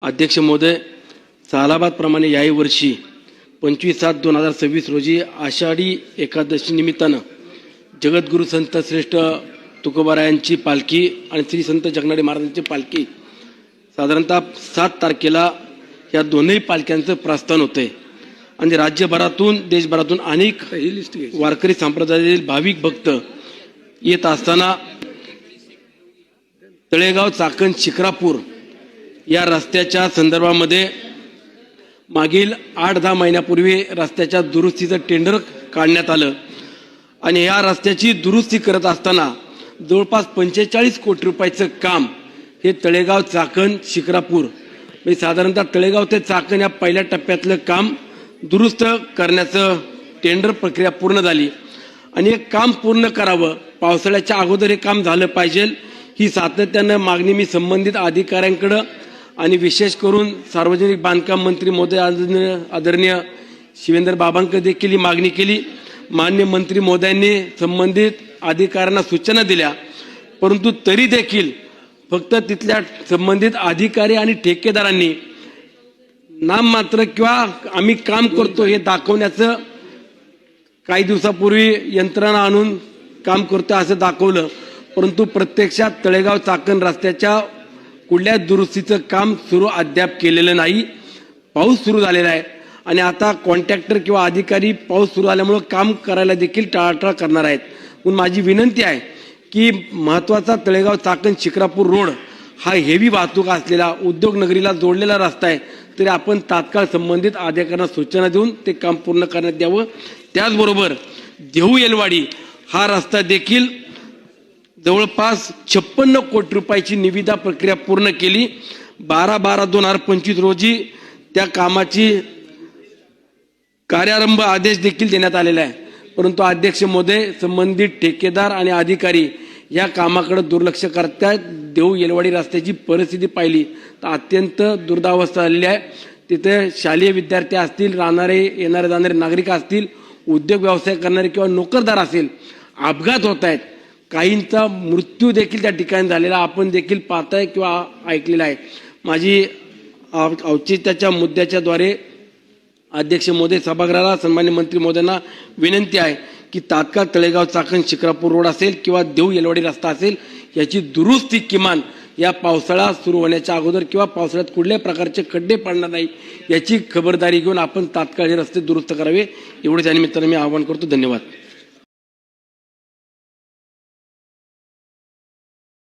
अध्यक्ष महोदय, सालाबादप्रमाणे याही वर्षी 25/7/2026 रोजी आषाढी एकादशी निमित्तानं जगद्गुरु संत श्रेष्ठ तुकोबारायांची पालखी आणि श्री संत जगनाडे महाराजांची पालखी साधारणतः 7 तारखेला या दोन्ही पालख्यांचं प्रस्थान होतंय आणि राज्यभरातून देशभरातून अनेक वारकरी संप्रदायातील भाविक भक्त येत असताना तळेगाव चाकण शिक्रापूर या रस्त्याच्या संदर्भामध्ये मागील 8-10 महिन्यापूर्वी रस्त्याच्या दुरुस्तीचं टेंडर काढण्यात आलं आणि या रस्त्याची दुरुस्ती करत असताना जवळपास 45 कोटी रुपयाचं काम हे तळेगाव चाकण शिक्रापूर म्हणजे साधारणतः तळेगाव ते चाकण या पहिल्या टप्प्यातलं काम दुरुस्त करण्याचं टेंडर प्रक्रिया पूर्ण झाली आणि हे काम पूर्ण करावं, पावसाळ्याच्या अगोदर हे काम झालं पाहिजे ही सातत्यानं मागणी मी संबंधित अधिकाऱ्यांकडे आणि विशेष करून सार्वजनिक बांधकाम मंत्री महोदय आदरणीय शिवेंद्र बाबांकडे देखील ही मागणी केली। माननीय मंत्री महोदयांनी संबंधित अधिकाऱ्यांना सूचना दिल्या, परंतु तरी देखील फक्त तिथल्या संबंधित अधिकारी आणि ठेकेदारांनी नाममात्र किंवा आम्ही काम करतो हे दाखवण्याचं काही दिवसापूर्वी यंत्रणा आणून काम करतो असं दाखवलं, परंतु प्रत्यक्षात तळेगाव चाकण रस्त्याच्या कुठल्या दुरुस्तीचं काम सुरू अद्याप केलेलं नाही। पाऊस सुरू झालेला आहे आणि आता कॉन्ट्रॅक्टर किंवा अधिकारी पाऊस सुरू झाल्यामुळे काम करायला देखील टाळाटाळ करणार आहेत। म्हणून माझी विनंती आहे की महत्त्वाचा तळेगाव चाकण शिक्रापूर रोड हा हेवी वाहतूक असलेला उद्योग नगरीला जोडलेला रस्ता आहे, तरी आपण तात्काळ संबंधित अधिकाऱ्यांना सूचना देऊन ते काम पूर्ण करण्यात यावं। त्याचबरोबर देहू येलवाडी हा रस्ता देखील जवळपास 56 कोटी रुपयाची निविदा प्रक्रिया पूर्ण केली। 12/12/2025 रोजी त्या कामाची कार्यारंभ आदेश देखील देण्यात आलेला आहे, परंतु अध्यक्ष महोदय संबंधित ठेकेदार आणि अधिकारी या कामाकडे दुर्लक्ष करतात। देहू येलवाडी रस्त्याची परिस्थिती पाहिली तर अत्यंत दुर्दावस्था झालेली आहे। तिथे शालेय विद्यार्थी असतील, राहणारे येणारे जाणारे नागरिक असतील, उद्योग व्यवसाय करणारे किंवा नोकरदार असेल, अपघात होत आहेत, काहींचा मृत्यू देखील त्या ठिकाणी झालेला आपण देखील पाहताय किंवा ऐकलेला आहे। माझी औचित्याच्या मुद्द्याच्या द्वारे अध्यक्ष महोदय, सभागृहाला सन्मान्य मंत्री महोदयांना विनंती आहे की तात्काळ तळेगाव चाकण शिक्रापूर रोड असेल किंवा देहू येलवाडी रस्ता असेल याची दुरुस्ती किमान या पावसाळा सुरू होण्याच्या अगोदर किंवा पावसाळ्यात कुठल्याही प्रकारचे खड्डे पडणार नाही याची खबरदारी घेऊन आपण तात्काळ हे रस्ते दुरुस्त करावे, एवढे त्या निमित्ताने मी आवाहन करतो। धन्यवाद।